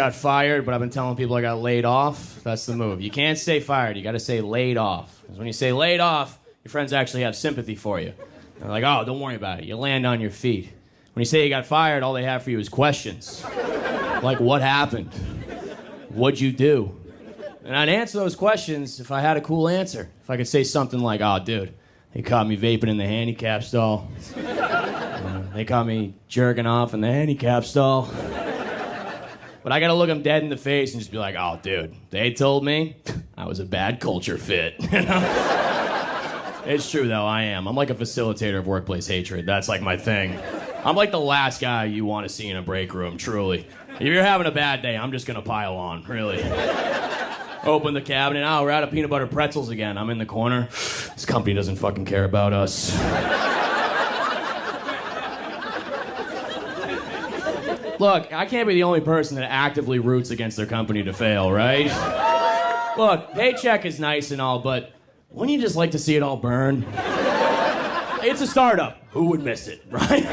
got fired, but I've been telling people I got laid off. That's the move. You can't say fired. You got to say laid off. Because when you say laid off, your friends actually have sympathy for you. They're like, oh, don't worry about it. You land on your feet. When you say you got fired, all they have for you is questions. Like, what happened? What'd you do? And I'd answer those questions if I had a cool answer. If I could say something like, oh, dude, they caught me vaping in the handicap stall. They caught me jerking off in the handicap stall. But I gotta look them dead in the face and just be like, oh, dude, they told me I was a bad culture fit. You know? It's true, though, I am. I'm like a facilitator of workplace hatred. That's like my thing. I'm like the last guy you want to see in a break room, truly. If you're having a bad day, I'm just gonna pile on, really. Open the cabinet, oh, we're out of peanut butter pretzels again. I'm in the corner. This company doesn't fucking care about us. Look, I can't be the only person that actively roots against their company to fail, right? Look, paycheck is nice and all, but wouldn't you just like to see it all burn? It's a startup. Who would miss it, right?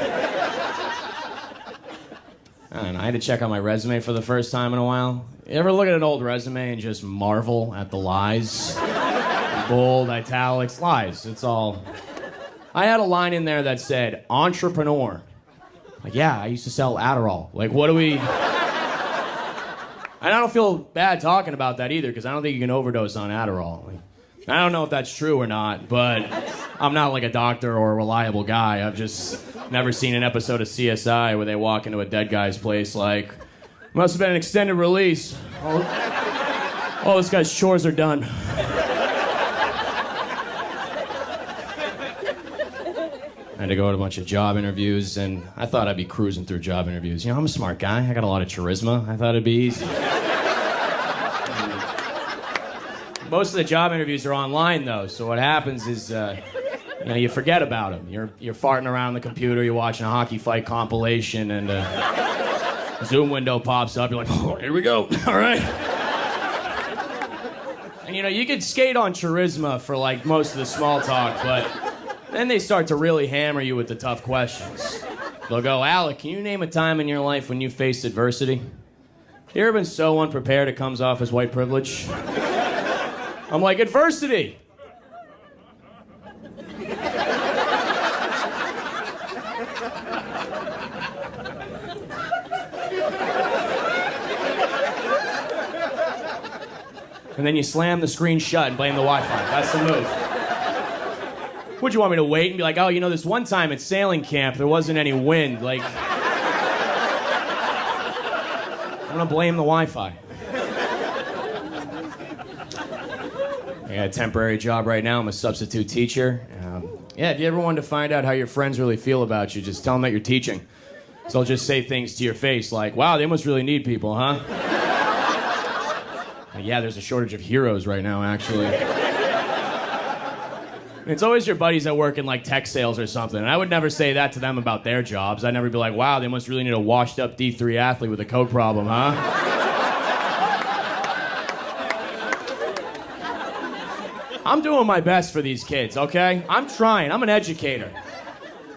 I don't know, I had to check out my resume for the first time in a while. You ever look at an old resume and just marvel at the lies? Bold, italics, lies. It's all... I had a line in there that said, entrepreneur. Like, yeah, I used to sell Adderall. Like, what do we... And I don't feel bad talking about that either, because I don't think you can overdose on Adderall. Like, I don't know if that's true or not, but I'm not like a doctor or a reliable guy. I've just never seen an episode of CSI where they walk into a dead guy's place like, must have been an extended release. All this guy's chores are done. I had to go to a bunch of job interviews, and I thought I'd be cruising through job interviews. You know, I'm a smart guy. I got a lot of charisma. I thought it'd be easy. Most of the job interviews are online, though, so what happens is, you forget about them. You're farting around the computer, you're watching a hockey fight compilation, and a Zoom window pops up. You're like, oh, here we go. All right. And, you could skate on charisma for, like, most of the small talk, but then they start to really hammer you with the tough questions. They'll go, Alec, can you name a time in your life when you faced adversity? You ever been so unprepared it comes off as white privilege? I'm like, adversity. And then you slam the screen shut and blame the Wi-Fi. That's the move. Would you want me to wait and be like, oh, this one time at sailing camp, there wasn't any wind. Like, I'm gonna blame the Wi-Fi. I got a temporary job right now. I'm a substitute teacher. If you ever wanted to find out how your friends really feel about you, just tell them that you're teaching. So I'll just say things to your face like, wow, they must really need people, huh? Yeah, there's a shortage of heroes right now, actually. It's always your buddies that work in, like, tech sales or something. And I would never say that to them about their jobs. I'd never be like, wow, they must really need a washed-up D3 athlete with a coke problem, huh? I'm doing my best for these kids, okay? I'm trying. I'm an educator.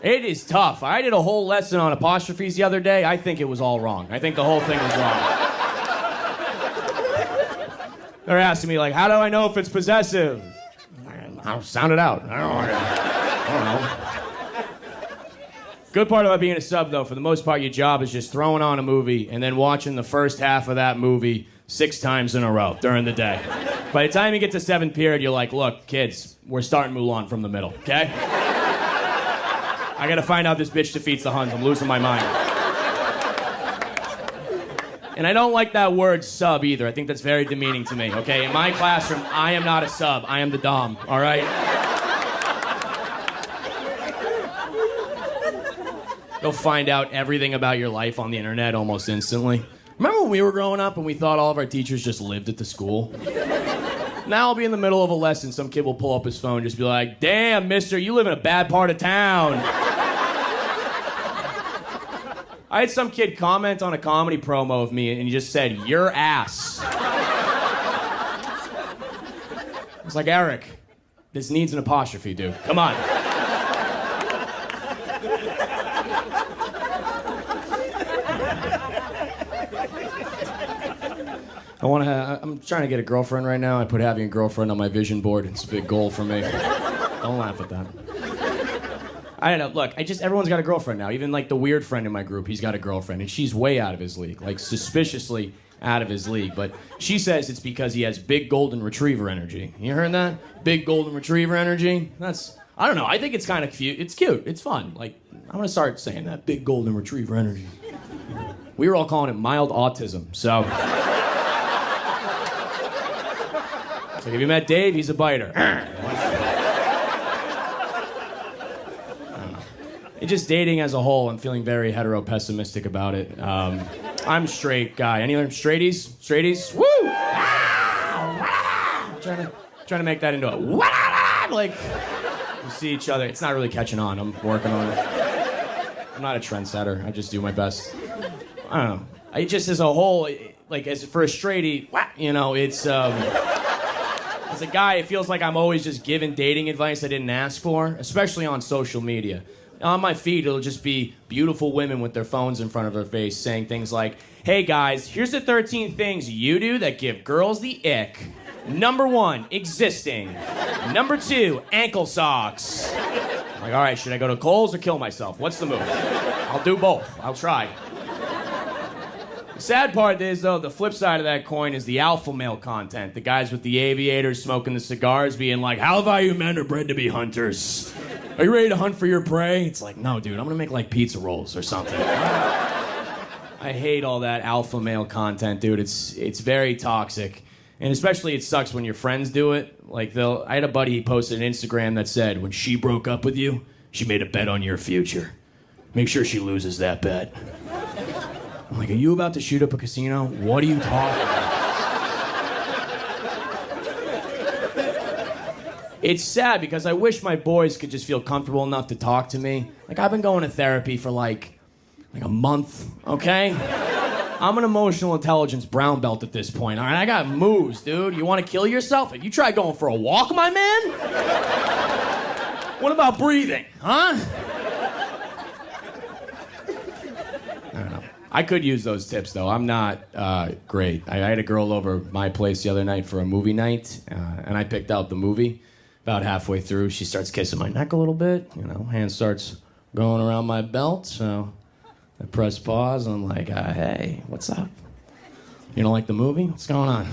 It is tough. I did a whole lesson on apostrophes the other day. I think it was all wrong. I think the whole thing was wrong. They're asking me, like, how do I know if it's possessive? I'll sound it out. I don't know. Good part about being a sub, though, for the most part, your job is just throwing on a movie and then watching the first half of that movie 6 times in a row during the day. By the time you get to 7th period, you're like, look, kids, we're starting Mulan from the middle, okay? I gotta find out this bitch defeats the Huns. I'm losing my mind. And I don't like that word sub either. I think that's very demeaning to me, okay? In my classroom, I am not a sub. I am the dom, all right? You'll find out everything about your life on the internet almost instantly. Remember when we were growing up and we thought all of our teachers just lived at the school? Now I'll be in the middle of a lesson, some kid will pull up his phone and just be like, damn, mister, you live in a bad part of town. I had some kid comment on a comedy promo of me and he just said, your ass. I was like, Eric, this needs an apostrophe, dude. Come on. I'm trying to get a girlfriend right now. I put having a girlfriend on my vision board. It's a big goal for me. Don't laugh at that. I don't know. Look, everyone's got a girlfriend now. Even like the weird friend in my group, he's got a girlfriend, and she's way out of his league, like suspiciously out of his league. But she says it's because he has big golden retriever energy. You heard that? Big golden retriever energy. I don't know. I think it's kind of cute. It's cute. It's fun. Like, I'm gonna start saying that. Big golden retriever energy. We were all calling it mild autism. So if you met Dave, he's a biter. It's just dating as a whole, I'm feeling very hetero-pessimistic about it. I'm a straight guy. Any other straighties? Straighties? Woo! Trying to make that into a like we see each other. It's not really catching on. I'm working on it. I'm not a trendsetter. I just do my best. I don't know. I just as a whole, like as for a straightie, you know, it's as a guy, it feels like I'm always just giving dating advice I didn't ask for, especially on social media. On my feed, it'll just be beautiful women with their phones in front of their face saying things like, hey guys, here's the 13 things you do that give girls the ick. Number 1, existing. Number 2, ankle socks. I'm like, all right, should I go to Kohl's or kill myself? What's the move? I'll do both. I'll try. The sad part is, though, the flip side of that coin is the alpha male content. The guys with the aviators smoking the cigars being like, how value men are bred to be hunters. Are you ready to hunt for your prey? It's like, no, dude, I'm gonna make like pizza rolls or something. I hate all that alpha male content, dude. It's very toxic. And especially it sucks when your friends do it. Like I had a buddy, he posted an Instagram that said, when she broke up with you, she made a bet on your future. Make sure she loses that bet. I'm like, are you about to shoot up a casino? What are you talking about? It's sad because I wish my boys could just feel comfortable enough to talk to me. Like, I've been going to therapy for like a month, okay? I'm an emotional intelligence brown belt at this point, all right? I got moves, dude. You want to kill yourself? Have you tried going for a walk, my man? What about breathing, huh? I don't know. I could use those tips, though. I'm not great. I had a girl over my place the other night for a movie night, and I picked out the movie. About halfway through, she starts kissing my neck a little bit. You know, hand starts going around my belt. So I press pause, and I'm like, hey, what's up? You don't like the movie? What's going on?